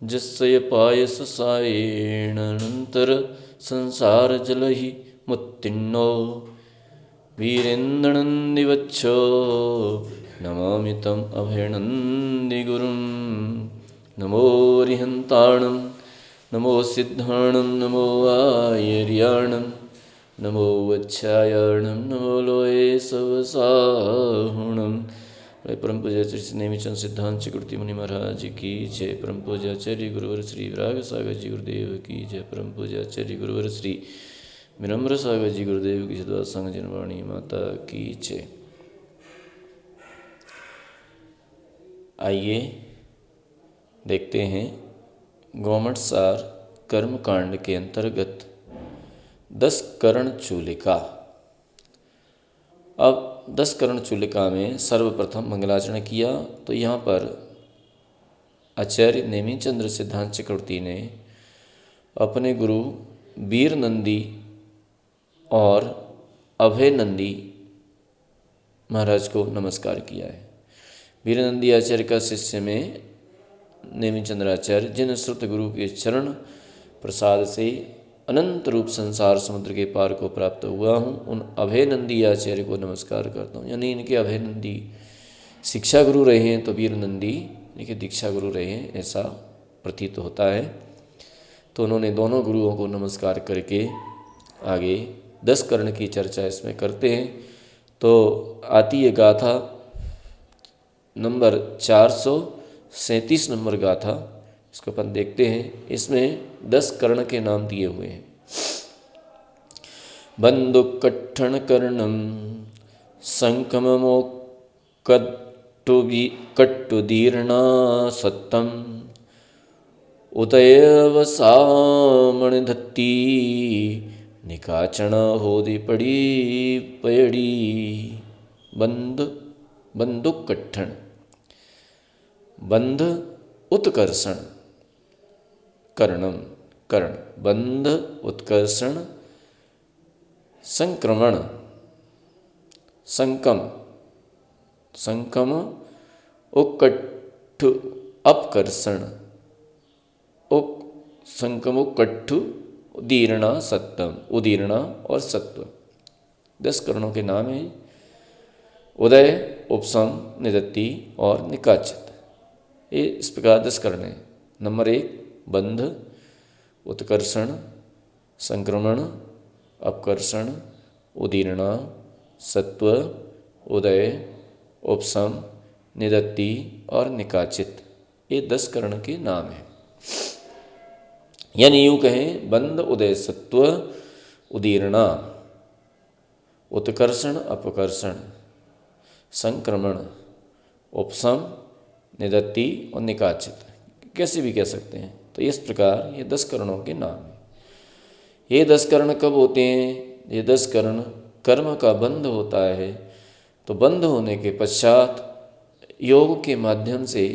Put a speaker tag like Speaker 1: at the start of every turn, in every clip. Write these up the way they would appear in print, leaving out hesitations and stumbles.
Speaker 1: जस्य पायस सायेणानंतर संसार जलहि मुत्तिन्नो वीरेन्द्रनन्दिवच्छो नमामि तम् अभयनन्दिगुरुं। नमो रिहन्ताणं नमो सिद्धाणं नमो आयर्याणं नमो वच्छायाणं नमो लोये सवसाहुणं। परम पूज्य आचार्य श्री नेमिचंद सिद्धांत चक्रवर्ती मुनि महाराज की जय। परम पूज्य आचार्य गुरुवर श्री विराग सागर जी गुरुदेव की जय। परम पूज्य आचार्य गुरुवर श्री विनम्र सागर जी गुरुदेव की सदा संग जनवाणी माता की जय। आइए देखते हैं गौमठ सार कर्मकांड के अंतर्गत 10 करण चूलिका। अब 10 करण चूलिका में सर्वप्रथम मंगलाचरण किया तो यहाँ पर आचार्य नेमिचंद्र सिद्धांत चक्रवर्ती ने अपने गुरु वीर नंदी और अभय नंदी महाराज को नमस्कार किया है। वीर नंदी आचार्य का शिष्य में नेमिचंद्राचार्य जिन श्रुत गुरु के चरण प्रसाद से अनंत रूप संसार समुद्र के पार को प्राप्त हुआ हूँ, उन अभय नंदी आचार्य को नमस्कार करता हूँ। यानी इनके अभय नंदी शिक्षा गुरु रहे हैं तो वीर नंदी इनके दीक्षा गुरु रहे हैं, ऐसा प्रतीत होता है। तो उन्होंने दोनों गुरुओं को नमस्कार करके आगे 10 करण की चर्चा इसमें करते हैं। तो आती है गाथा नंबर 437 नंबर गाथा, इसको अपन देखते हैं। इसमें 10 कर्ण के नाम दिए हुए हैं। बंदुकट्ठण कर्णम संकममो कट्टुदीर्णा सत्तम उतयवसामणिधत्ती निकाचण होदि पड़ी पयड़ी। बंदुकट्ठण बंध उत्कर्षण कर्णम कर्ण बंध उत्कर्षण संक्रमण संकम उक्कट्ठु अपकर्षण संकम उक्कट्ठु उदीर्णा सत्तम उदीर्णा और सत्व 10 करणों के नाम हैं। उदय उपसम निदत्ति और निकाचित, ये इस प्रकार 10 कर्ण हैं। नंबर 1 बंध उत्कर्षण संक्रमण अपकर्षण उदीर्णा सत्व उदय उपसम निदत्ति और निकाचित, ये 10 कर्ण के नाम हैं। यानी यूँ कहें बंध उदय सत्व उदीर्णा उत्कर्षण अपकर्षण संक्रमण उपसम निदत्ति और निकाचित, कैसे भी कह सकते हैं। तो इस प्रकार ये 10 करणों के नाम हैं। ये 10 कर्ण कब होते हैं? ये 10 कर्ण कर्म का बंध होता है। तो बंध होने के पश्चात योग के माध्यम से,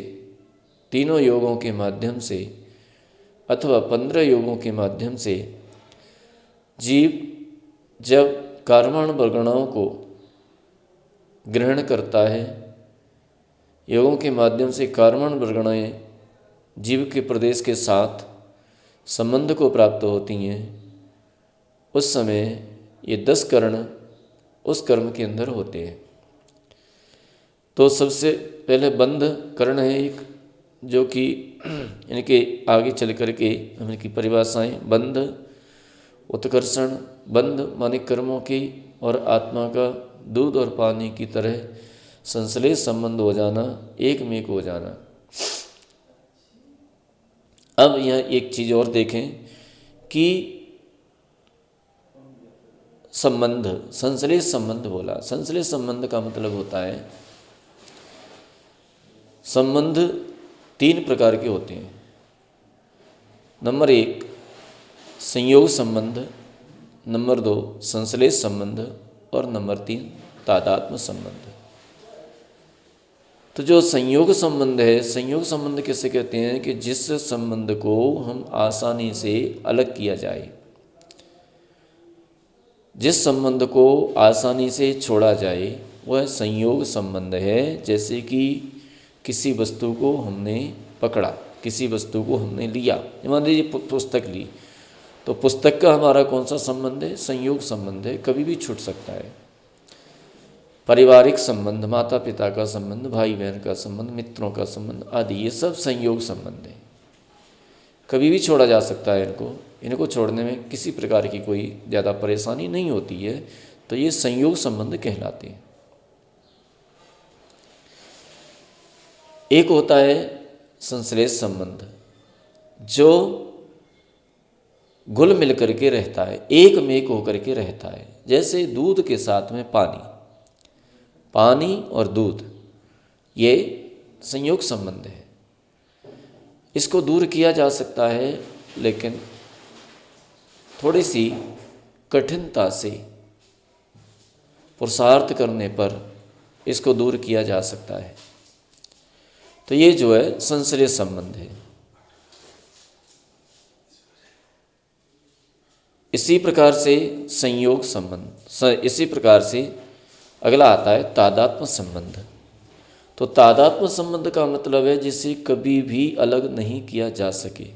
Speaker 1: तीनों योगों के माध्यम से अथवा 15 योगों के माध्यम से जीव जब कर्माण वर्गणाओं को ग्रहण करता है, योगों के माध्यम से कर्माण वर्गणाएँ जीव के प्रदेश के साथ संबंध को प्राप्त होती हैं, उस समय ये 10 कर्ण उस कर्म के अंदर होते हैं। तो सबसे पहले बंध कर्ण है एक, जो कि इनके आगे चल करके हम इनकी परिभाषाएं बंध उत्कर्षण, बंध माने कर्मों की और आत्मा का दूध और पानी की तरह संश्लेष संबंध हो जाना, एक में एक हो जाना। अब यहाँ एक चीज़ और देखें कि संबंध, संश्लेष संबंध बोला। संश्लेष संबंध का मतलब होता है संबंध 3 प्रकार के होते हैं। नंबर 1 संयोग संबंध, नंबर 2 संश्लेष संबंध और नंबर 3 तादात्म्य संबंध। तो जो संयोग संबंध है, संयोग संबंध किसे कहते हैं कि जिस संबंध को हम आसानी से अलग किया जाए, जिस संबंध को आसानी से छोड़ा जाए वह संयोग संबंध है। जैसे कि किसी वस्तु को हमने पकड़ा, किसी वस्तु को हमने लिया, मान लीजिए पुस्तक ली, तो पुस्तक का हमारा कौन सा संबंध है? संयोग संबंध है, कभी भी छूट सकता है। पारिवारिक संबंध, माता पिता का संबंध, भाई बहन का संबंध, मित्रों का संबंध आदि, ये सब संयोग संबंध है, कभी भी छोड़ा जा सकता है। इनको छोड़ने में किसी प्रकार की कोई ज़्यादा परेशानी नहीं होती है, तो ये संयोग संबंध कहलाते हैं। एक होता है संश्लेष संबंध, जो घुल मिल करके रहता है, एक मेक होकर के रहता है। जैसे दूध के साथ में पानी और दूध, ये संयोग संबंध है। इसको दूर किया जा सकता है, लेकिन थोड़ी सी कठिनता से पुरुषार्थ करने पर इसको दूर किया जा सकता है। तो ये जो है संश्लेष संबंध है। इसी प्रकार से संयोग संबंध, इसी प्रकार से अगला आता है तादात्म्य संबंध। तो तादात्म्य संबंध का मतलब है जिसे कभी भी अलग नहीं किया जा सके,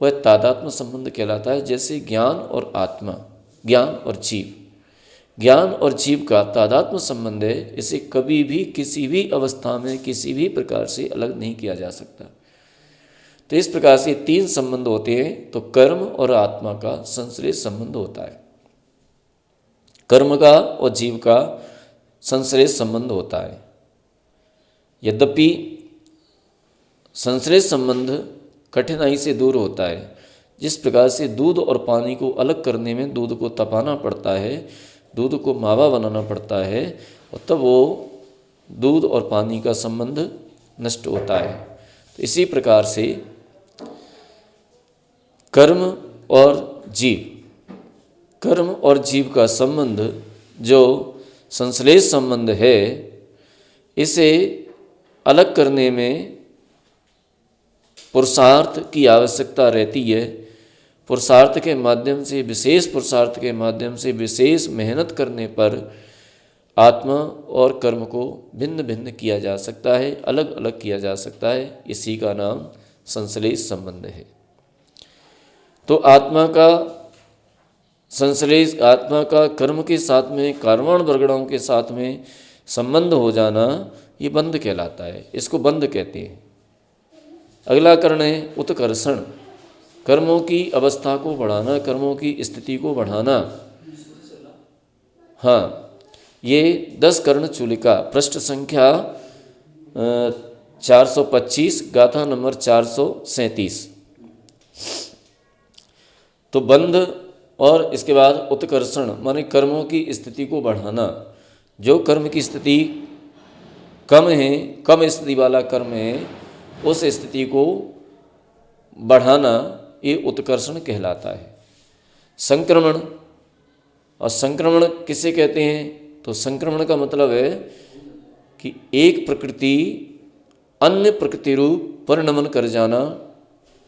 Speaker 1: वह तादात्म्य संबंध कहलाता है। जैसे ज्ञान और आत्मा, ज्ञान और जीव का तादात्म्य संबंध है, इसे कभी भी किसी भी अवस्था में किसी भी प्रकार से अलग नहीं किया जा सकता। तो इस प्रकार से तीन संबंध होते हैं। तो कर्म और आत्मा का संश्लेष संबंध होता है, कर्म का और जीव का संश्लेष संबंध होता है। यद्यपि संश्लेष संबंध कठिनाई से दूर होता है। जिस प्रकार से दूध और पानी को अलग करने में दूध को तपाना पड़ता है, दूध को मावा बनाना पड़ता है, और तब वो दूध और पानी का संबंध नष्ट होता है। तो इसी प्रकार से कर्म और जीव का संबंध जो संश्लेष संबंध है, इसे अलग करने में पुरुषार्थ की आवश्यकता रहती है। पुरुषार्थ के माध्यम से, विशेष पुरुषार्थ के माध्यम से, विशेष मेहनत करने पर आत्मा और कर्म को भिन्न भिन्न किया जा सकता है, अलग अलग किया जा सकता है। इसी का नाम संश्लेष संबंध है। तो आत्मा का कर्म के साथ में, कार्याण वर्गणाओं के साथ में संबंध हो जाना, ये बंध कहलाता है। इसको बंध कहते हैं। अगला कर्ण है उत्कर्षण, कर्मों की अवस्था को बढ़ाना, कर्मों की स्थिति को बढ़ाना। हाँ, ये 10 कर्ण चूलिका, पृष्ठ संख्या 425, गाथा नंबर 437। तो बंध और इसके बाद उत्कर्षण माने कर्मों की स्थिति को बढ़ाना। जो कर्म की स्थिति कम है, कम स्थिति वाला कर्म है, उस स्थिति को बढ़ाना, ये उत्कर्षण कहलाता है। संक्रमण, और संक्रमण किसे कहते हैं? तो संक्रमण का मतलब है कि एक प्रकृति अन्य प्रकृति रूप परिणमन कर जाना।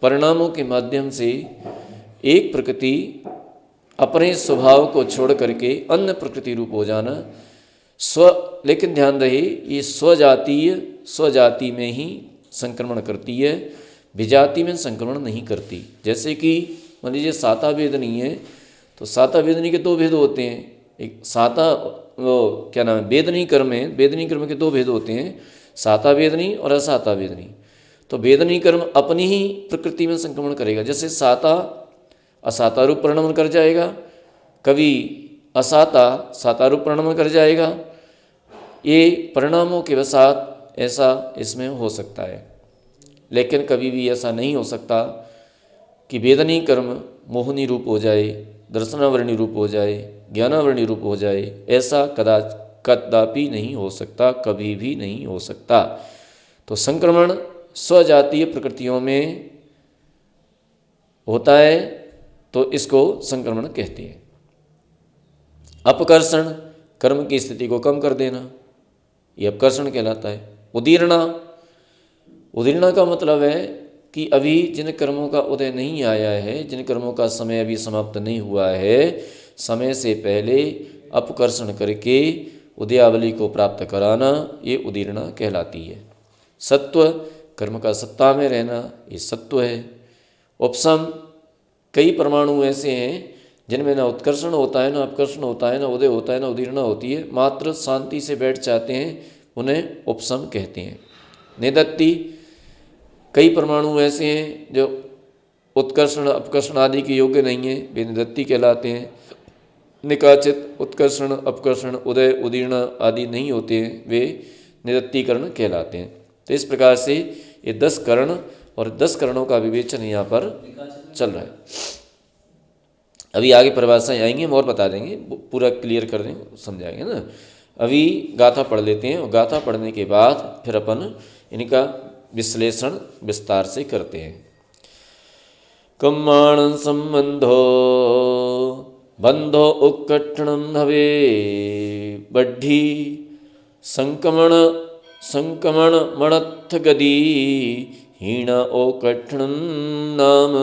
Speaker 1: परिणामों के माध्यम से एक प्रकृति अपने स्वभाव को छोड़ करके अन्य प्रकृति रूप हो जाना। लेकिन ध्यान रहे, ये स्वजाति में ही संक्रमण करती है, विजाति में संक्रमण नहीं करती। जैसे कि मान लीजिए साता वेदनी है, तो साता वेदनी के 2 भेद होते हैं। एक साता वेदनी कर्म है, वेदनी कर्म के 2 भेद होते हैं, साता वेदनी और असाता वेदनी। तो वेदनी कर्म अपनी ही प्रकृति में संक्रमण करेगा। जैसे साता असाता रूप परिणमन कर जाएगा, कभी असाता साता रूप परिणमन कर जाएगा। ये परिणामों के वसात ऐसा इसमें हो सकता है। लेकिन कभी भी ऐसा नहीं हो सकता कि वेदनी कर्म मोहनी रूप हो जाए, दर्शनावरणी रूप हो जाए, ज्ञानावरणी रूप हो जाए। ऐसा कदापि नहीं हो सकता, कभी भी नहीं हो सकता। तो संक्रमण स्वजातीय प्रकृतियों में होता है, तो इसको संक्रमण कहते हैं। अपकर्षण, कर्म की स्थिति को कम कर देना, ये अपकर्षण कहलाता है। उदीर्णा का मतलब है कि अभी जिन कर्मों का उदय नहीं आया है, जिन कर्मों का समय अभी समाप्त नहीं हुआ है, समय से पहले अपकर्षण करके उदयावली को प्राप्त कराना, ये उदीर्णा कहलाती है। सत्व कर्म का सत्ता में रहना, ये सत्व है। उपसम, कई परमाणु ऐसे हैं जिनमें ना उत्कर्षण होता है, ना अपकर्षण होता है, ना उदय होता है, ना उदीर्णा होती है, मात्र शांति से बैठ जाते हैं, उन्हें उपसम कहते हैं। निदत्ति, कई परमाणु ऐसे हैं जो उत्कर्षण अपकर्षण आदि के योग्य नहीं है, वे निदत्ति कहलाते हैं। निकाचित, उत्कर्षण अपकर्षण उदय उदीर्ण आदि नहीं होते हैं, वे निदत्तीकरण कहलाते हैं। तो इस प्रकार से ये 10 करण और 10 करणों का विवेचन यहाँ पर चल रहा है। अभी आगे परिभाषाएं आएंगी, हम और बता देंगे, पूरा क्लियर कर देंगे, समझाएंगे ना। अभी गाथा पढ़ लेते हैं और गाथा पढ़ने के बाद फिर अपन इनका विश्लेषण विस्तार से करते हैं। कम्माण संबंधो बंधो उक्कट्ठणं हवे बड्ढी संकमण संकमण मणत्थ गदी हीण ओकट्ठणं नाम।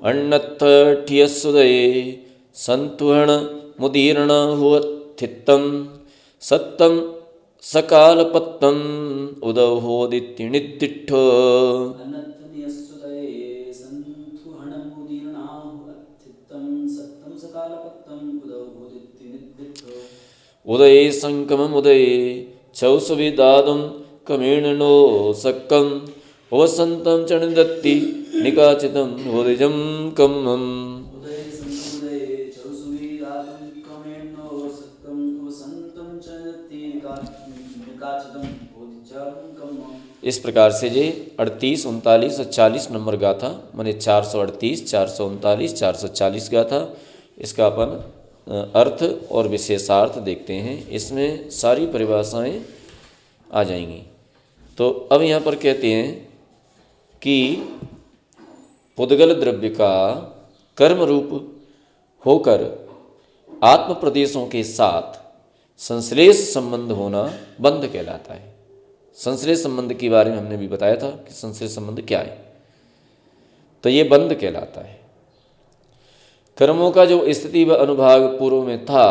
Speaker 1: अण्णत्थ ठियस्सुदये संतुहण मुदीर्ण हुवत्थित्तं सत्तं सकालपत्तं उदहोदित्यनिदिट्ठो। उदये संकममुदये चौसुविदादं कमेणनो सक्कं वसन्तं च निदत्ति निकाचितं उदयं कम्मम्। इस प्रकार से ये 38, 39 और 40 नंबर गाथा, माने 438, 439, 440 गाथा, इसका अपन अर्थ और विशेषार्थ देखते हैं। इसमें सारी परिभाषाएं आ जाएंगी। तो अब यहाँ पर कहते हैं कि पुद्गल द्रव्य का कर्म रूप होकर आत्म प्रदेशों के साथ संश्लेष संबंध होना बंध कहलाता है। संश्लेष संबंध के बारे में हमने भी बताया था कि संश्लेष संबंध क्या है, तो ये बंध कहलाता है। कर्मों का जो स्थिति व अनुभाग पूर्व में था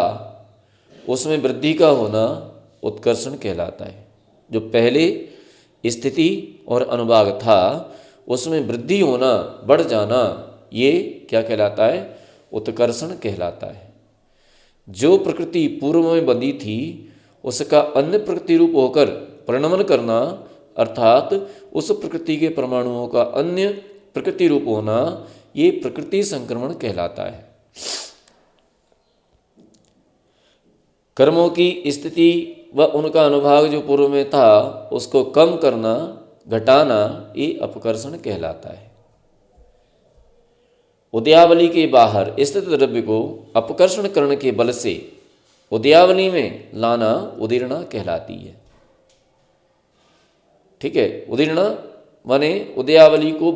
Speaker 1: उसमें वृद्धि का होना उत्कर्षण कहलाता है। जो पहले स्थिति और अनुभाग था उसमें वृद्धि होना, बढ़ जाना, ये क्या कहलाता है? उत्कर्षण कहलाता है। जो प्रकृति पूर्व में बंधी थी उसका अन्य प्रकृति रूप होकर परिणमन करना, अर्थात उस प्रकृति के परमाणुओं का अन्य प्रकृति रूप होना, ये प्रकृति संक्रमण कहलाता है। कर्मों की स्थिति व उनका अनुभाग जो पूर्व में था उसको कम करना, घटाना, ये अपकर्षण कहलाता है। उदयावली के बाहर स्थित द्रव्य को अपकर्षण करने के बल से उदयावली में लाना उदीर्णा कहलाती है। ठीक है, उदीर्णा माने उदयावली को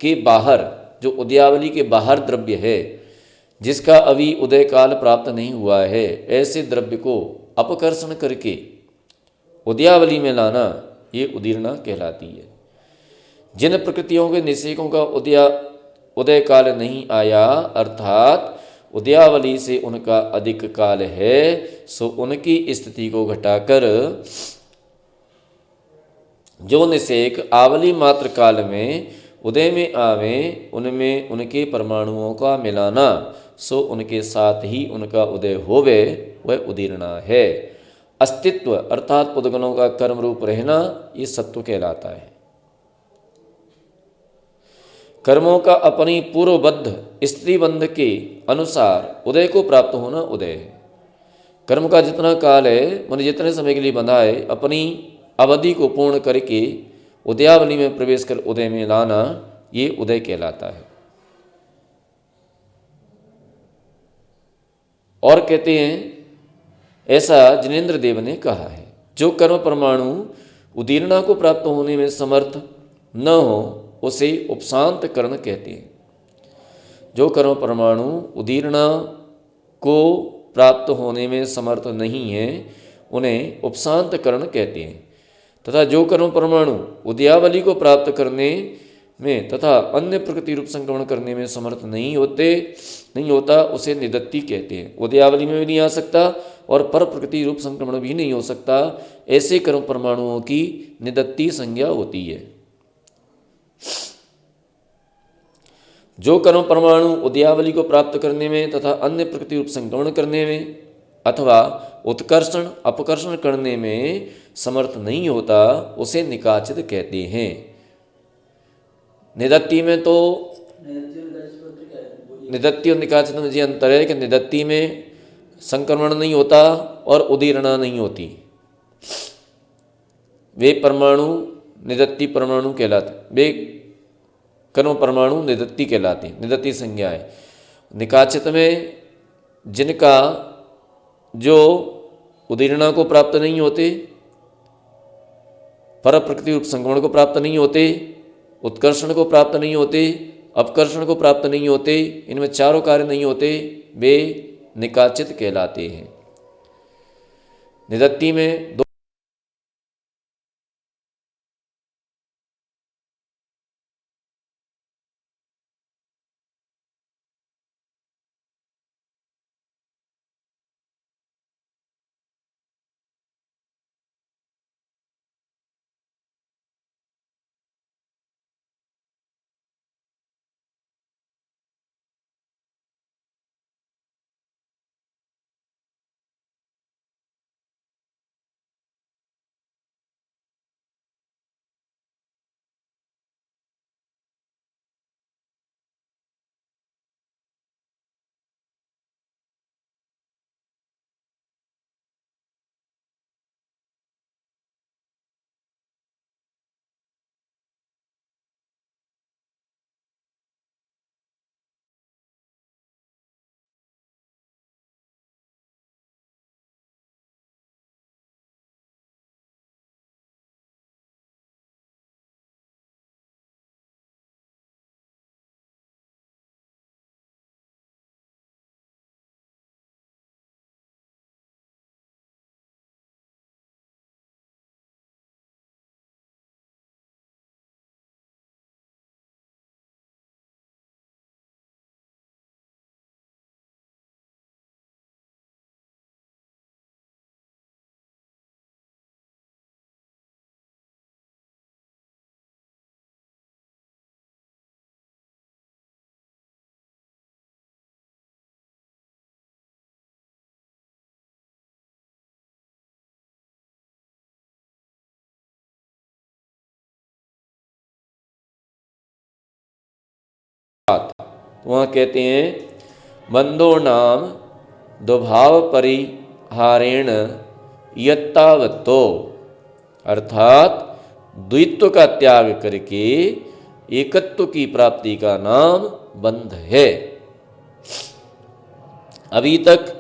Speaker 1: के बाहर, जो उदयावली के बाहर द्रव्य है जिसका अभी उदय काल प्राप्त नहीं हुआ है, ऐसे द्रव्य को अपकर्षण करके उदयावली में लाना, ये उदीर्णा कहलाती है। जिन प्रकृतियों के निषेकों का उदय काल नहीं आया, अर्थात उदयावली से उनका अधिक काल है, सो उनकी स्थिति को घटाकर जो निषेक आवली मात्र काल में उदय में आवे, उनमें उनके परमाणुओं का मिलाना, सो उनके साथ ही उनका उदय होवे, वह उदीर्णा है। अस्तित्व अर्थात पुद्गलों का कर्म रूप रहना, ये सत्व कहलाता है। कर्मों का अपनी पूर्वबद्ध स्थिति बंध के अनुसार उदय को प्राप्त होना उदय है। कर्म का जितना काल है, माने जितने समय के लिए बंधा है, अपनी अवधि को पूर्ण करके उदयावली में प्रवेश कर उदय में लाना, ये उदय कहलाता है। और कहते हैं, ऐसा जिनेन्द्र देव ने कहा है, जो कर्म परमाणु उदीर्णा को प्राप्त होने में समर्थ न हो उसे उपशांत करण कहते हैं। जो कर्म परमाणु उदीर्णा को प्राप्त होने में समर्थ नहीं है उन्हें उपशांत करण कहते हैं, तथा जो कर्म परमाणु उदयावली को प्राप्त करने में तथा अन्य प्रकृति रूप संक्रमण करने में समर्थ नहीं होता उसे निदत्ति कहते हैं। उदयावली में भी नहीं आ सकता और पर प्रकृति रूप संक्रमण भी नहीं हो सकता। ऐसे कर्म परमाणुओं की निदत्ति संज्ञा होती है। जो कर्म परमाणु उदयावली को प्राप्त करने में तथा अन्य प्रकृति रूप संक्रमण करने में अथवा उत्कर्षण अपकर्षण करने में समर्थ नहीं होता उसे निकाचित कहते हैं। निदत्ति में तो निदत्ति और निकाचित में ये अंतर है कि निदत्ति में संक्रमण नहीं होता और उदीरणा नहीं होती। वे परमाणु निदत्ति परमाणु कहलाते, वे कर्म परमाणु निदत्ति कहलाते हैं, निदत्ति संज्ञा है। निकाचित में जिनका जो उदीरणा को प्राप्त नहीं होते, पर प्रकृति रूप संक्रमण को प्राप्त नहीं होते, उत्कर्षण को प्राप्त नहीं होते, अपकर्षण को प्राप्त नहीं होते, इनमें चारों कार्य नहीं होते, वे निकाचित कहलाते हैं। निदत्ति में दो वहाँ कहते हैं बंधो नाम दुभाव परिहारेण यत्तावतो, अर्थात द्वैत्व का त्याग करके एकत्व की प्राप्ति का नाम बंध है। अभी तक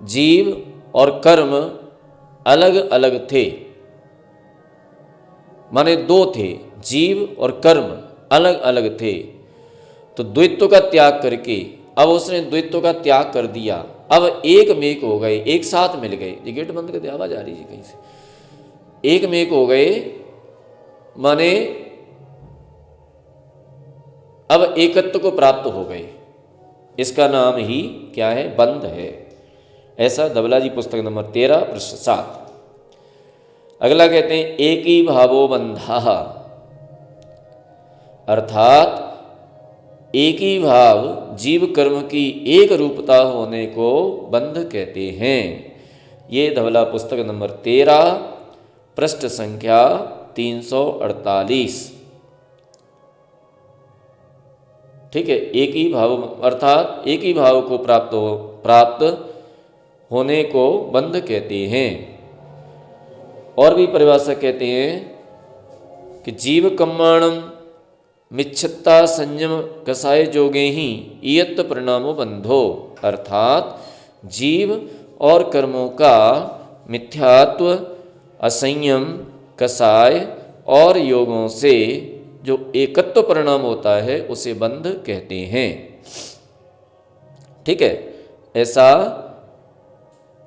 Speaker 1: जीव और कर्म अलग अलग थे, माने दो थे, जीव और कर्म अलग अलग थे। तो द्वैत्व का त्याग करके अब उसने द्वैत्व का त्याग कर दिया, अब एक मेक हो गए, एक साथ मिल गए। ये गेट बंद कर दे, आवाज आ रही है कहीं से। एक मेक हो गए माने अब एकत्व को प्राप्त हो गए, इसका नाम ही क्या है, बंध है। ऐसा धवला जी पुस्तक नंबर 13 पृष्ठ 7। अगला कहते हैं एक ही भावो बंधा, अर्थात एक ही भाव जीव कर्म की एक रूपता होने को बंध कहते हैं। ये धवला पुस्तक नंबर 13 पृष्ठ संख्या 348। ठीक है, एक ही भाव अर्थात एक ही भाव को प्राप्त होने को बंध कहते हैं। और भी परिभाषा कहते हैं कि जीव कम्माणम मिच्छत्ता संयम कसाय जोगे ही इयत्त परिणामो बंधो, अर्थात जीव और कर्मों का मिथ्यात्व, असंयम, कसाय और योगों से जो एकत्व परिणाम होता है उसे बंध कहते हैं। ठीक है, ऐसा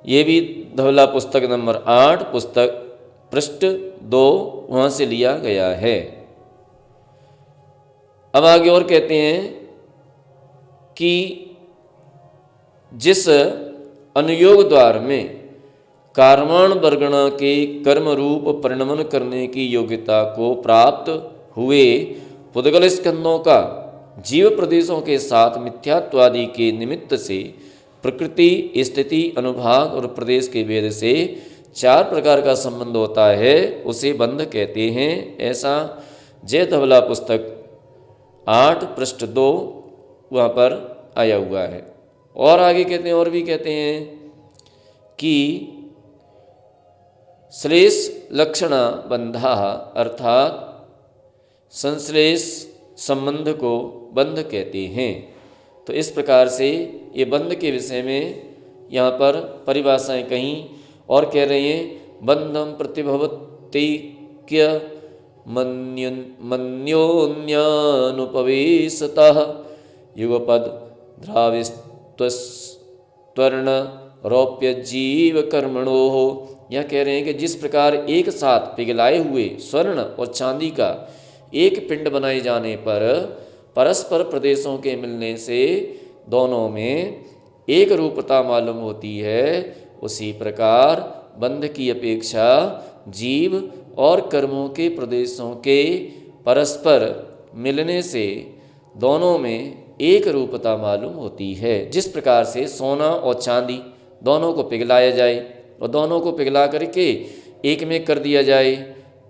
Speaker 1: ये भी धवला पुस्तक नंबर 8 पुस्तक पृष्ठ 2 वहाँ से लिया गया है। अब आगे और कहते हैं कि जिस अनुयोग द्वार में कार्माण वर्गणा के कर्म रूप परिणमन करने की योग्यता को प्राप्त हुए पुद्गल स्कंदों का जीव प्रदेशों के साथ मिथ्यात्वादि के निमित्त से प्रकृति, स्थिति, अनुभाग और प्रदेश के भेद से 4 प्रकार का संबंध होता है, उसे बंध कहते हैं। ऐसा जय धवला पुस्तक 8 पृष्ठ 2 वहाँ पर आया हुआ है। और आगे कहते हैं, और भी कहते हैं कि श्लेष लक्षणा बंधा अर्थात संश्लेष संबंध को बंध कहते हैं। तो इस प्रकार से ये बंध के विषय में यहाँ पर परिभाषाएं कहीं और कह रहे हैं। बंधम प्रतिभवत्यैक्य मन्योन्यानुपवेशतः युगपद द्राविस्त्वर्ण रौप्य जीव कर्मणो। यह कह रहे हैं कि जिस प्रकार एक साथ पिघलाए हुए स्वर्ण और चांदी का एक पिंड बनाए जाने पर परस्पर प्रदेशों के मिलने से दोनों में एक रूपता मालूम होती है, उसी प्रकार बंध की अपेक्षा जीव और कर्मों के प्रदेशों के परस्पर मिलने से दोनों में एक रूपता मालूम होती है। जिस प्रकार से सोना और चांदी दोनों को पिघलाया जाए और दोनों को पिघला करके एक में कर दिया जाए,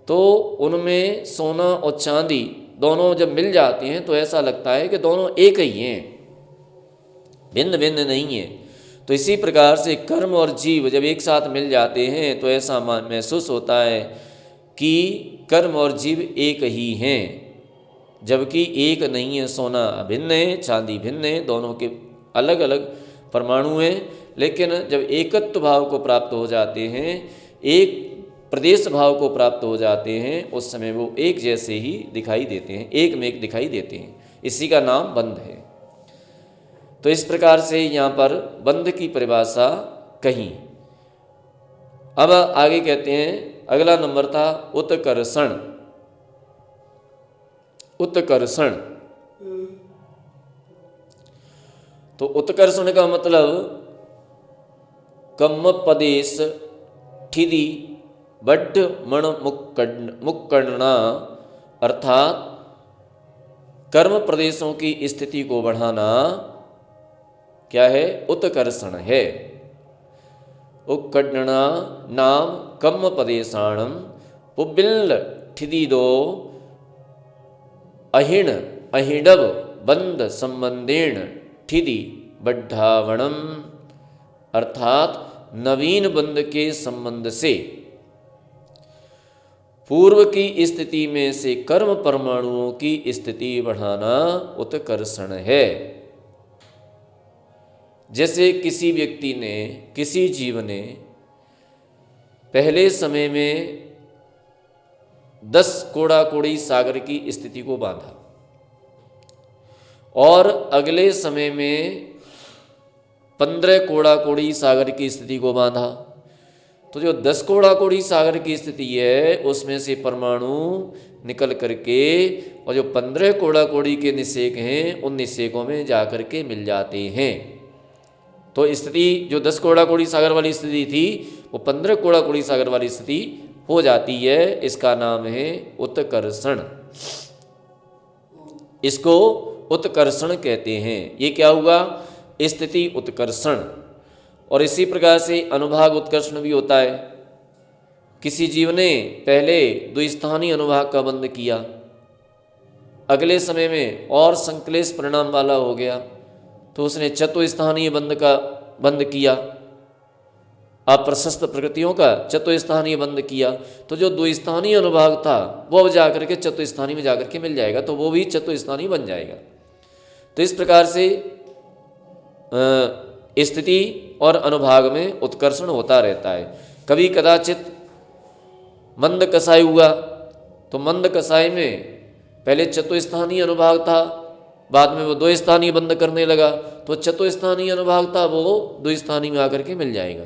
Speaker 1: तो उनमें सोना और चांदी दोनों जब मिल जाते हैं तो ऐसा लगता है कि दोनों एक ही हैं, भिन्न भिन्न नहीं है। तो इसी प्रकार से कर्म और जीव जब एक साथ मिल जाते हैं तो ऐसा महसूस होता है कि कर्म और जीव एक ही हैं, जबकि एक नहीं है। सोना भिन्न है, चांदी भिन्न है, दोनों के अलग अलग परमाणु हैं, लेकिन जब एकत्व भाव को प्राप्त हो जाते हैं, एक प्रदेश भाव को प्राप्त हो जाते हैं, उस समय वो एक जैसे ही दिखाई देते हैं, एक में एक दिखाई देते हैं। इसी का नाम बंध है। तो इस प्रकार से यहाँ पर बंध की परिभाषा कही। अब आगे कहते हैं, अगला नंबर था उत्कर्षण। उत्कर्षण तो उत्कर्षण का मतलब कम्म पदेश ठिदी बड्ड मण मुक्कणना अर्थात कर्म प्रदेशों की स्थिति को बढ़ाना क्या है? उत्कर्षण है। उक्कडना नाम कम्म पदेशाणम पुबिल्ल ठिदिदो अहिण अहिणव बंध संबंधेण ठिदि बड्ढावणम अर्थात नवीन बंध के संबंध से पूर्व की स्थिति में से कर्म परमाणुओं की स्थिति बढ़ाना उत्कर्षण है। जैसे किसी व्यक्ति ने, किसी जीव ने पहले समय में 10 कोड़ा कोड़ी सागर की स्थिति को बांधा और अगले समय में 15 कोड़ा कोड़ी सागर की स्थिति को बांधा, तो जो 10 कोड़ा कोड़ी सागर की स्थिति है उसमें से परमाणु निकल करके और जो 15 कोड़ा कोड़ी के निषेक हैं उन निषेकों में जाकर के मिल जाते हैं। तो स्थिति जो 10 कोड़ा कोड़ी सागर वाली स्थिति थी वो 15 कोड़ा कोड़ी सागर वाली स्थिति हो जाती है। इसका नाम है उत्कर्षण। इसको उत्कर्षण कहते हैं। ये क्या हुआ? स्थिति उत्कर्षण। और इसी प्रकार से अनुभाग उत्कर्षण भी होता है। किसी जीव ने पहले द्विस्थानीय अनुभाग का बंध किया, अगले समय में और संक्लेश परिणाम वाला हो गया तो उसने चतुस्थानीय बंध का बंध किया, अप्रशस्त प्रकृतियों का चतुस्थानीय बंध किया, तो जो द्विस्थानीय अनुभाग था वो अब जाकर के चतुस्थानीय में जाकर के मिल जाएगा, तो वो भी चतुस्थानीय बन जाएगा। तो इस प्रकार से स्थिति और अनुभाग में उत्कर्षण होता रहता है। कभी कदाचित मंद कसाई हुआ तो मंद कसाई में पहले चतुस्थानीय अनुभाग था, बाद में वो दो स्थानीय बंद करने लगा, तो चतुस्थानीय अनुभाग था वो दो स्थानीय में आकर के मिल जाएगा।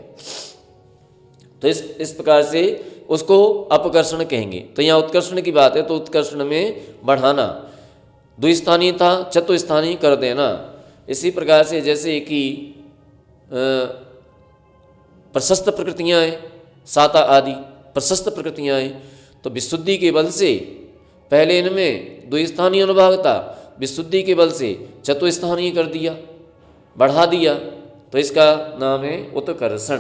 Speaker 1: तो इस प्रकार से उसको अपकर्षण कहेंगे। तो यहाँ उत्कर्षण की बात है तो उत्कर्षण में बढ़ाना। द्विस्थानीय था, चतुस्थानीय कर देना। इसी प्रकार से जैसे कि प्रशस्त प्रकृतियाँ हैं, साता आदि प्रशस्त प्रकृतियाँ हैं, तो विशुद्धि के बल से पहले इनमें द्विस्थानीय अनुभाग था, विशुद्धि के बल से चतुस्थानीय कर दिया, बढ़ा दिया, तो इसका नाम है उत्कर्षण।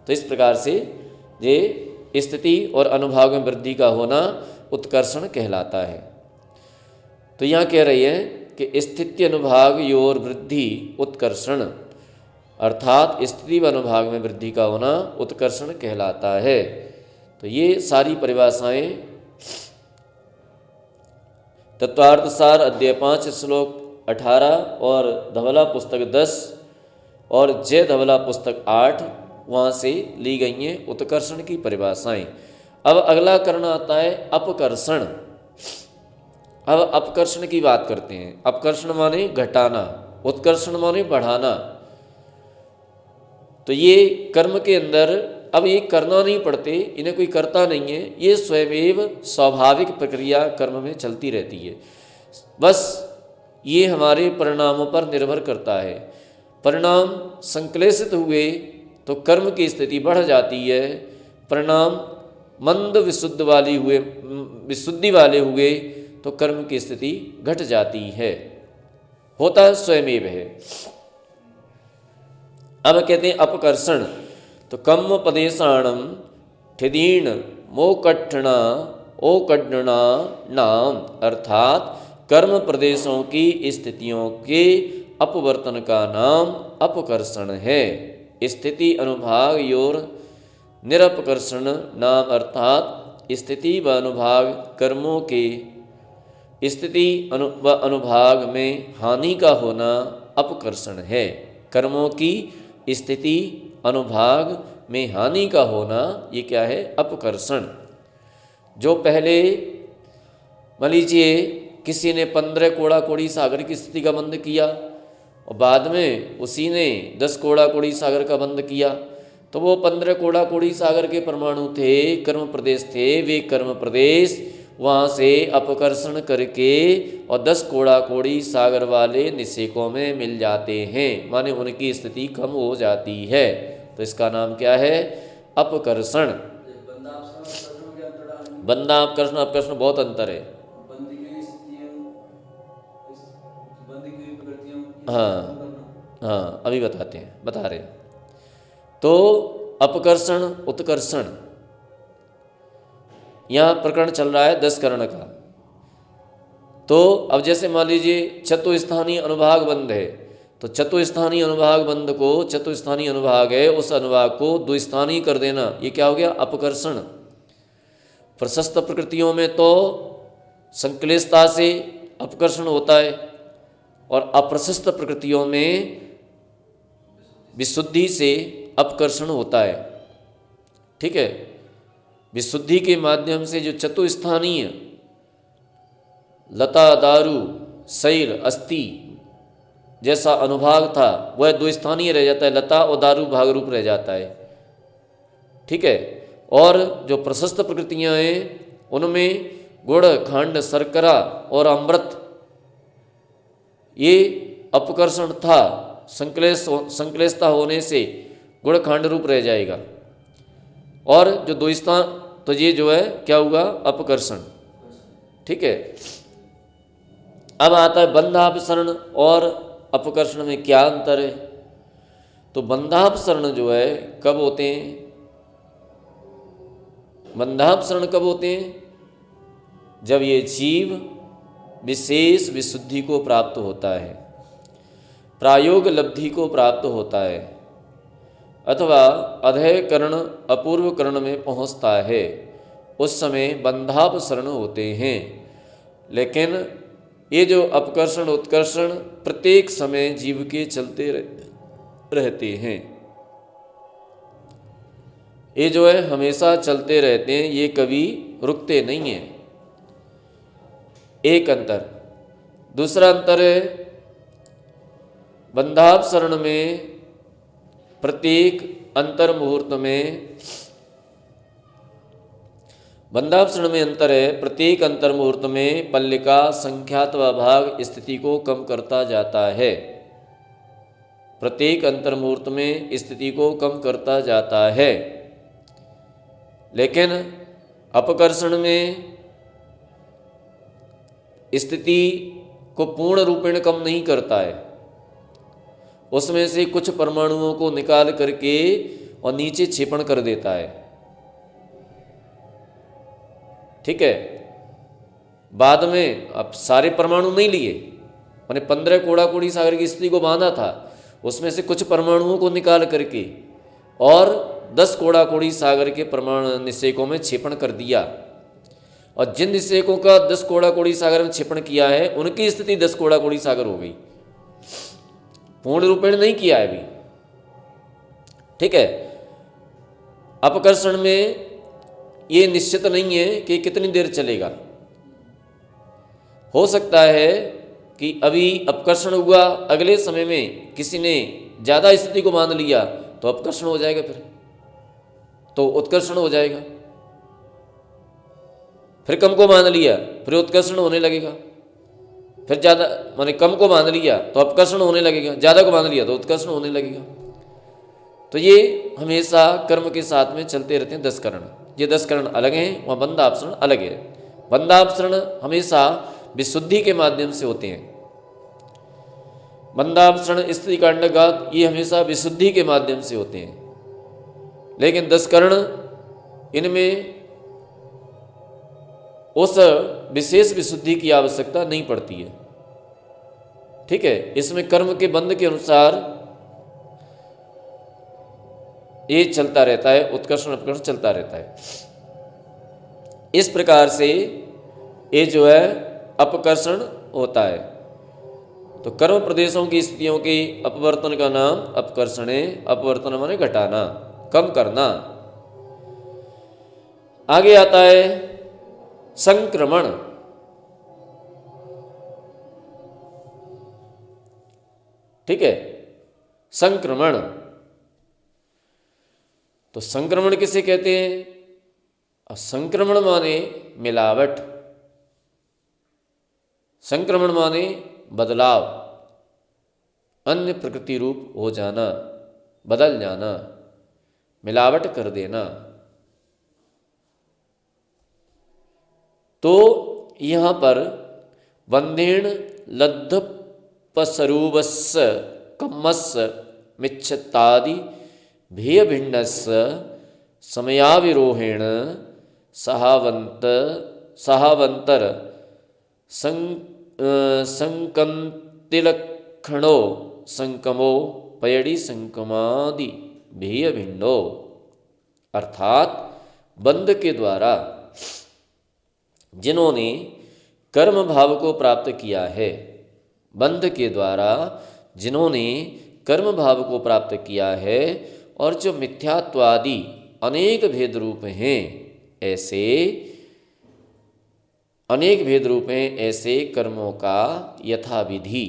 Speaker 1: तो इस प्रकार से ये स्थिति और अनुभाग में वृद्धि का होना उत्कर्षण कहलाता है। तो यहाँ कह रही है कि स्थिति अनुभाग योर वृद्धि उत्कर्षण, अर्थात स्थिति व अनुभाग में वृद्धि का होना उत्कर्षण कहलाता है। तो ये सारी परिभाषाएं तत्वार्थसार अध्याय 5 श्लोक 18 और धवला पुस्तक 10 और जय धवला पुस्तक 8 वहाँ से ली गई हैं उत्कर्षण की परिभाषाएं। अब अगला कर्ण आता है अपकर्षण। अब अपकर्षण की बात करते हैं। अपकर्षण माने घटाना, उत्कर्षण माने बढ़ाना। तो ये कर्म के अंदर अब ये करना नहीं पड़ते, इन्हें कोई करता नहीं है, ये स्वयमेव स्वाभाविक प्रक्रिया कर्म में चलती रहती है। बस ये हमारे परिणामों पर निर्भर करता है। परिणाम संक्लेशित हुए तो कर्म की स्थिति बढ़ जाती है, परिणाम मंद विशुद्धि वाले हुए तो कर्म की स्थिति घट जाती है। होता स्वयमेव है। अब कहते हैं अपकर्षण। तो कम पदेशाणम ठिदीर्ण मोकठना ओकड्डना नाम, अर्थात कर्म प्रदेशों की स्थितियों के अपवर्तन का नाम अपकर्षण है। स्थिति अनुभाग योर निरपकर्षण नाम, अर्थात स्थिति व अनुभाग कर्मों के स्थिति व अनुभाग में हानि का होना अपकर्षण है। कर्मों की स्थिति अनुभाग में हानि का होना ये क्या है? अपकर्षण। जो पहले मान लीजिए किसी ने 15 कोड़ा कोड़ी सागर की स्थिति का बंध किया और बाद में उसी ने 10 कोड़ा कोड़ी सागर का बंध किया, तो वो 15 कोड़ा कोड़ी सागर के परमाणु थे, कर्म प्रदेश थे, वे कर्म प्रदेश वहाँ से अपकर्षण करके और 10 कोड़ा कोड़ी सागर वाले निषेकों में मिल जाते हैं, माने उनकी स्थिति कम हो जाती है। तो इसका नाम क्या है? अपकर्षण। बंधा अपकर्षण अपकर्षण बहुत अंतर है। हाँ हाँ, अभी बताते हैं, बता रहे हैं। तो अपकर्षण उत्कर्षण, यहाँ प्रकरण चल रहा है 10 कर्ण का। तो अब जैसे मान लीजिए चतुस्थानीय अनुभाग बंध है, तो चतुस्थानीय अनुभाग बंध को, चतुस्थानीय अनुभाग है उस अनुभाग को द्विस्थानीय कर देना, ये क्या हो गया? अपकर्षण। प्रशस्त प्रकृतियों में तो संक्लेशता से अपकर्षण होता है और अप्रशस्त प्रकृतियों में विशुद्धि से अपकर्षण होता है। ठीक है। विशुद्धि के माध्यम से जो चतुस्थानीय लता दारू शैल अस्थि जैसा अनुभाग था वह द्विस्थानीय रह जाता है, लता और दारू भाग रूप रह जाता है। ठीक है। और जो प्रशस्त प्रकृतियां हैं उनमें गुड़ खंड शर्करा और अमृत ये अपकर्षण था, संक्लेशता होने से गुड़ खंड रूप रह जाएगा। और जो द्विस्थान, तो ये जो है क्या हुआ? अपकर्षण। ठीक है। अब आता है बंधापसरण और अपकर्षण में क्या अंतर है? तो बंधापसरण जो है कब होते हैं? बंधापसरण कब होते हैं? जब ये जीव विशेष विशुद्धि को प्राप्त होता है, प्रायोग लब्धि को प्राप्त होता है, अथवा अधय कर्ण अपूर्व कर्ण में पहुंचता है, उस समय बंधापसरण होते हैं। लेकिन ये जो अपकर्षण उत्कर्षण प्रत्येक समय जीव के चलते रहते हैं, ये जो है हमेशा चलते रहते हैं, ये कभी रुकते नहीं हैं। एक अंतर। दूसरा अंतर है बंधापसरण में प्रत्येक अंतर मुहूर्त में बंधापसरण में अंतर है। प्रत्येक अंतर मुहूर्त में पल्लिका संख्यात्वा भाग स्थिति को कम करता जाता है। प्रत्येक अंतर मुहूर्त में स्थिति को कम करता जाता है, लेकिन अपकर्षण में स्थिति को पूर्ण रूपेण कम नहीं करता है। उसमें से कुछ परमाणुओं को निकाल करके और नीचे क्षेपण कर देता है। ठीक है, बाद में अब सारे परमाणु नहीं लिए, मैंने 15 कोड़ा कोड़ी सागर की स्थिति को बांधा था, उसमें से कुछ परमाणुओं को निकाल करके और 10 कोड़ा कोड़ी सागर के परमाणु निषेकों में क्षेपण कर दिया। और जिन निषेकों का 10 कोड़ा कोड़ी सागर में क्षेपण किया है उनकी स्थिति 10 कोड़ा कोड़ी सागर हो गई, पूर्ण रूपेण नहीं किया है अभी। ठीक है, अपकर्षण में ये निश्चित नहीं है कि कितनी देर चलेगा। हो सकता है कि अभी अपकर्षण हुआ, अगले समय में किसी ने ज़्यादा स्थिति को मान लिया तो अपकर्षण हो जाएगा, फिर तो उत्कर्षण हो जाएगा। फिर कम को मान लिया फिर उत्कर्षण होने लगेगा, फिर ज़्यादा माने कम को मान लिया तो अपकर्षण होने लगेगा, ज़्यादा को मान लिया तो उत्कर्षण होने लगेगा। तो ये हमेशा कर्म के साथ में चलते रहते हैं 10 करण। ये 10 करण अलग हैं, वहाँ बंधापसरण अलग है। बंधापसरण हमेशा विशुद्धि के माध्यम से होते हैं। बंधापसरण स्त्री कांडघात ये हमेशा विशुद्धि के माध्यम से होते हैं। लेकिन 10 करण इनमें उस विशेष विशुद्धि की आवश्यकता नहीं पड़ती है। ठीक है, इसमें कर्म के बंध के अनुसार ये चलता रहता है, उत्कर्षण अपकर्षण चलता रहता है। इस प्रकार से ये जो है अपकर्षण होता है। तो कर्म प्रदेशों की स्थितियों के अपवर्तन का नाम अपकर्षण है। अपवर्तन माने घटाना, कम करना। आगे आता है संक्रमण। ठीक है, संक्रमण। तो संक्रमण किसे कहते हैं? संक्रमण माने मिलावट, संक्रमण माने बदलाव, अन्य प्रकृति रूप हो जाना, बदल जाना, मिलावट कर देना। तो यहाँ पर बंधेण लब्धपसरूपस्य कम्मस्य मिच्छतादि भेयभिन्नस्य समयाविरोहेण सहावंतर संकंतिलक्षणो संकमो पयड़ी संकमादि भेयभिन्नो। अर्थात बंध के द्वारा जिन्होंने कर्म भाव को प्राप्त किया है, बंध के द्वारा जिन्होंने कर्म भाव को प्राप्त किया है और जो मिथ्यात्वादि अनेक भेद रूप हैं, ऐसे अनेक भेद रूप हैं, ऐसे कर्मों का यथाविधि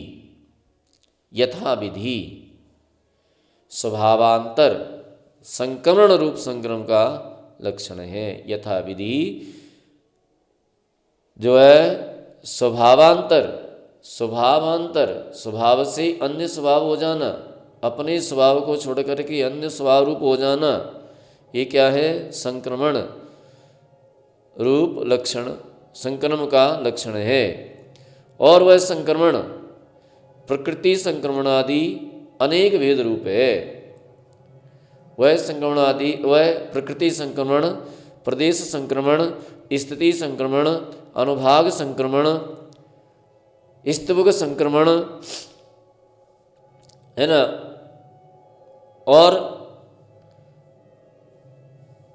Speaker 1: स्वभावांतर संक्रमण रूप संक्रमण का लक्षण है। यथाविधि जो है स्वभावांतर, स्वभाव से अन्य स्वभाव हो जाना, अपने स्वभाव को छोड़ करके अन्य स्वभाव रूप हो जाना, ये क्या है? संक्रमण रूप लक्षण, संक्रमण का लक्षण है। और वह संक्रमण प्रकृति संक्रमण आदि अनेक भेद रूप है। वह संक्रमण आदि, वह प्रकृति संक्रमण, प्रदेश संक्रमण, स्थिति संक्रमण, अनुभाग संक्रमण, स्तुवक संक्रमण है ना। और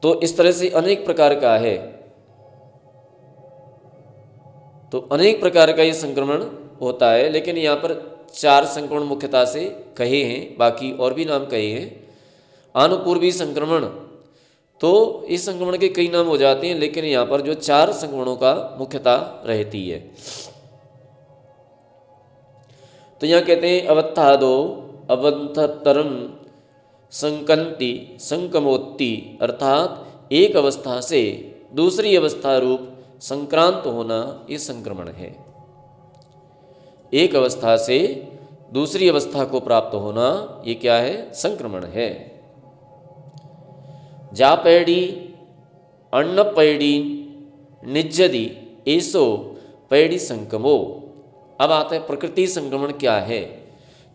Speaker 1: तो इस तरह से अनेक प्रकार का है। तो अनेक प्रकार का ये संक्रमण होता है, लेकिन यहाँ पर 4 संक्रमण मुख्यतः से कहे हैं, बाकी और भी नाम कहे हैं। अनुपूर्वी संक्रमण, तो इस संक्रमण के कई नाम हो जाते हैं, लेकिन यहाँ पर जो 4 संक्रमणों का मुख्यता रहती है। तो यहाँ कहते हैं अवत्थादो अवंतरम संकंति संकमोत्ति, अर्थात एक अवस्था से दूसरी अवस्था रूप संक्रांत होना ये संक्रमण है। एक अवस्था से दूसरी अवस्था को प्राप्त होना ये क्या है? संक्रमण है। जापैडी अन्नपैडी निज्जदी ऐसो पैडी संक्रमो। अब आता है प्रकृति संक्रमण क्या है।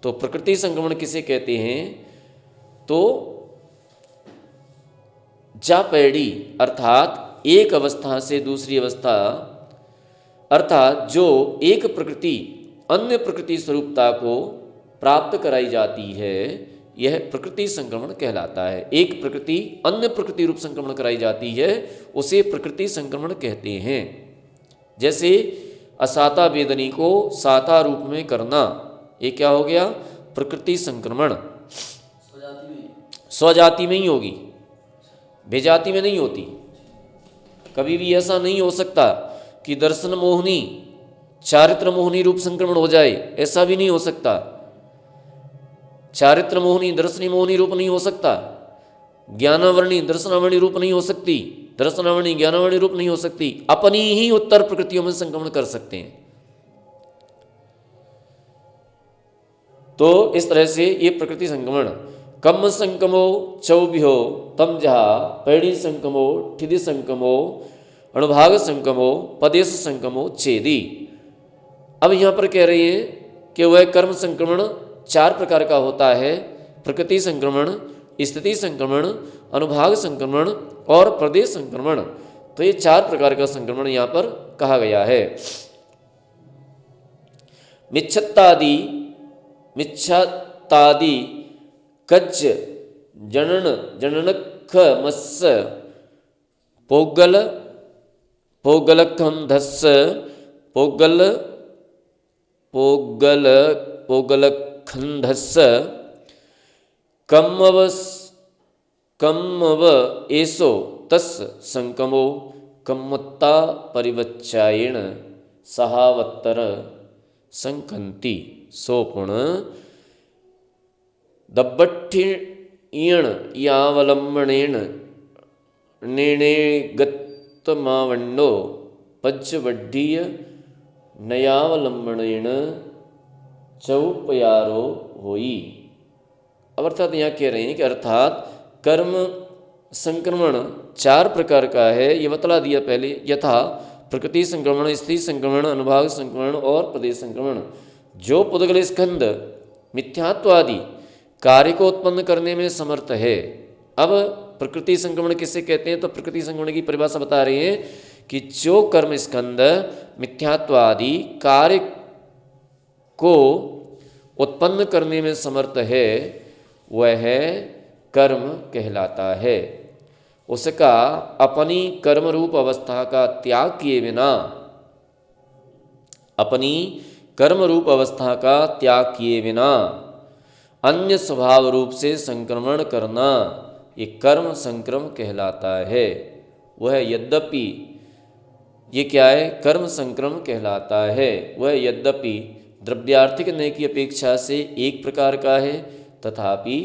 Speaker 1: तो प्रकृति संक्रमण किसे कहते हैं? तो जापैडी अर्थात एक अवस्था से दूसरी अवस्था, अर्थात जो एक प्रकृति अन्य प्रकृति स्वरूपता को प्राप्त कराई जाती है, यह प्रकृति संक्रमण कहलाता है। एक प्रकृति अन्य प्रकृति रूप संक्रमण कराई जाती है, उसे प्रकृति संक्रमण कहते हैं। जैसे असाता वेदनी को साता रूप में करना, ये क्या हो गया? प्रकृति संक्रमण। स्वजाति में ही होगी, बेजाति में नहीं होती। कभी भी ऐसा नहीं हो सकता कि दर्शन मोहनी चारित्र मोहनी रूप संक्रमण हो जाए, ऐसा भी नहीं हो सकता। चारित्र मोहनी दर्शनी मोहनी रूप नहीं हो सकता। ज्ञानावरणी दर्शनावरणी रूप नहीं हो सकती, दर्शनावरणी ज्ञानावरणी रूप नहीं हो सकती। अपनी ही उत्तर प्रकृतियों में संक्रमण कर सकते हैं। तो इस तरह से ये प्रकृति संक्रमण। कम संक्रमो चौभ्यो तम जहा पैड़ी संक्रमो ठिदि संक्रमो अणुभाग संक्रमो पदेश संक्रमो चेदी। अब यहाँ पर कह रहे हैं कि वह कर्म संक्रमण 4 प्रकार का होता है। प्रकृति संक्रमण, स्थिति संक्रमण, अनुभाग संक्रमण और प्रदेश संक्रमण। तो ये 4 प्रकार का संक्रमण यहाँ पर कहा गया है। मिच्छत्तादि कज्ज जनन जननख मत्स्य पोगल पोगलखंधस्स पोगलखंधस्स कम्मव एसो तस् संकमो कम्मत्ता परिवच्चायेण सहावत्तर संकंति सोपुण दब्बट्ठियण यावलंबनेन नेणेगत्तमावण्डो पज्जवड्डीय नयावलंबनेन चौपयारो होई। अब अर्थात यहाँ कह रहे हैं कि अर्थात कर्म संक्रमण 4 प्रकार का है, ये बतला दिया पहले। यथा प्रकृति संक्रमण, स्थिति संक्रमण, अनुभाग संक्रमण और प्रदेश संक्रमण। जो पुद्गल स्कंद मिथ्यात्वादि कार्य को उत्पन्न करने में समर्थ है। अब प्रकृति संक्रमण किसे कहते हैं? तो प्रकृति संक्रमण की परिभाषा बता रहे हैं कि जो कर्म स्कंद मिथ्यात्वादि कार्य को उत्पन्न करने में समर्थ है, वह कर्म कहलाता है। उसका अपनी कर्म रूप अवस्था का त्याग किए बिना, अपनी कर्म रूप अवस्था का त्याग किए बिना अन्य स्वभाव रूप से संक्रमण करना, ये कर्म संक्रम कहलाता है। वह यद्यपि ये क्या है? कर्म संक्रम कहलाता है। वह यद्यपि द्रव्यार्थिक न्याय की अपेक्षा से एक प्रकार का है, तथापि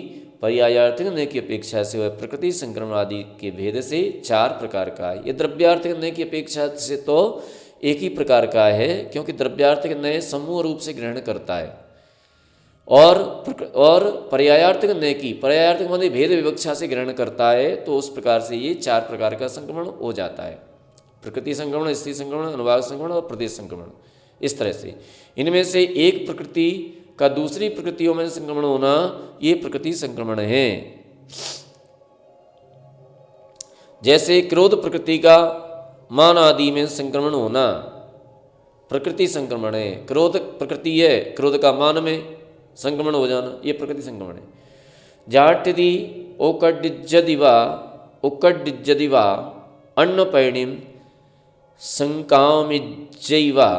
Speaker 1: पर्यायार्थिक न्याय की अपेक्षा से वह प्रकृति संक्रमण आदि के भेद से 4 प्रकार का है। ये द्रव्यार्थिक न्याय की अपेक्षा से तो एक ही प्रकार का है, क्योंकि द्रव्यार्थिक न्याय समूह रूप से ग्रहण करता है, और पर्यायार्थिक न्याय की पर्यायार्थिक माने भेद विवक्षा से ग्रहण करता है। तो उस प्रकार से ये 4 प्रकार का संक्रमण हो जाता है। प्रकृति संक्रमण, स्थिति संक्रमण, अनुभाग संक्रमण और प्रदेश संक्रमण। इस तरह से इनमें से एक प्रकृति का दूसरी प्रकृतियों में संक्रमण होना, ये प्रकृति संक्रमण है। जैसे क्रोध प्रकृति का मान आदि में संक्रमण होना प्रकृति संक्रमण है। क्रोध प्रकृति है, क्रोध का मान में संक्रमण हो जाना, ये प्रकृति संक्रमण है। जाट्यदि ओकडिज्जदिवा अन्नपैणिम संकामिज्जैवा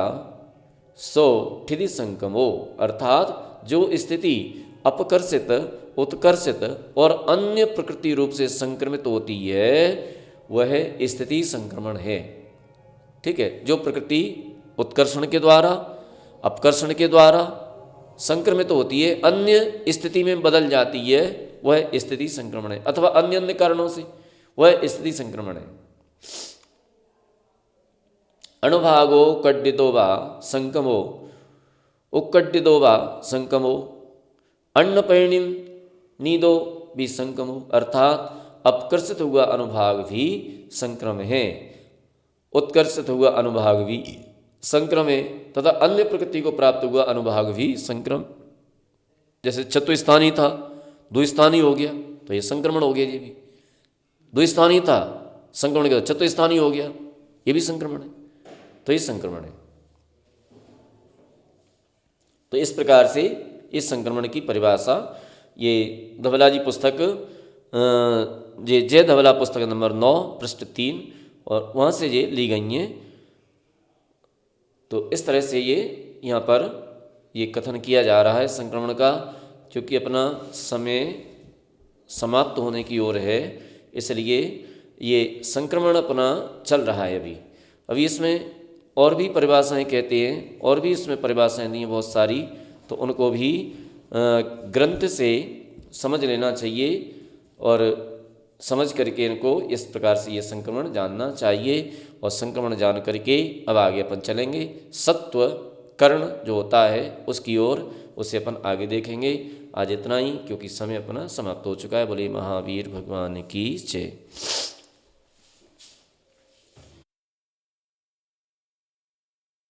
Speaker 1: सो ठिदि संकमो। अर्थात जो स्थिति अपकर्षित, उत्कर्षित और अन्य प्रकृति रूप से संक्रमित होती है, वह स्थिति संक्रमण है। ठीक है, जो प्रकृति उत्कर्षण के द्वारा, अपकर्षण के द्वारा संक्रमित होती है, अन्य स्थिति में बदल जाती है, वह स्थिति संक्रमण है। अथवा अन्य अन्य कारणों से वह स्थिति संक्रमण है। अणुभागो कड्डितो वा संकमो उक्कड्डितो वा संकमो अन्नपर्णिम नीदो भी संकमो, अर्थात अपकर्षित हुआ अनुभाग भी संक्रम है, उत्कर्षित हुआ अनुभाग भी संक्रम है, तथा अन्य प्रकृति को प्राप्त हुआ अनुभाग भी संक्रम। जैसे चतुस्थानी था द्विस्थानी हो गया तो ये संक्रमण हो गया, ये भी द्विस्थानी था संक्रमण के बाद चतुस्थानी हो गया, ये भी संक्रमण है, तो ये संक्रमण है। तो इस प्रकार से इस संक्रमण की परिभाषा ये धवला जी पुस्तक ये जय धवला पुस्तक नंबर 9 पृष्ठ 3 और वहाँ से ये ली गई हैं। तो इस तरह से ये यहाँ पर ये कथन किया जा रहा है संक्रमण का, क्योंकि अपना समय समाप्त होने की ओर है, इसलिए ये संक्रमण अपना चल रहा है अभी इसमें और भी परिभाषाएं कहते हैं, और भी इसमें परिभाषाएं दी हैं बहुत सारी, तो उनको भी ग्रंथ से समझ लेना चाहिए और समझ करके इनको इस प्रकार से ये संक्रमण जानना चाहिए। और संक्रमण जान करके अब आगे अपन चलेंगे सत्व कर्ण जो होता है उसकी ओर, उसे अपन आगे देखेंगे। आज इतना ही, क्योंकि समय अपना समाप्त हो चुका है। बोले महावीर भगवान की जय।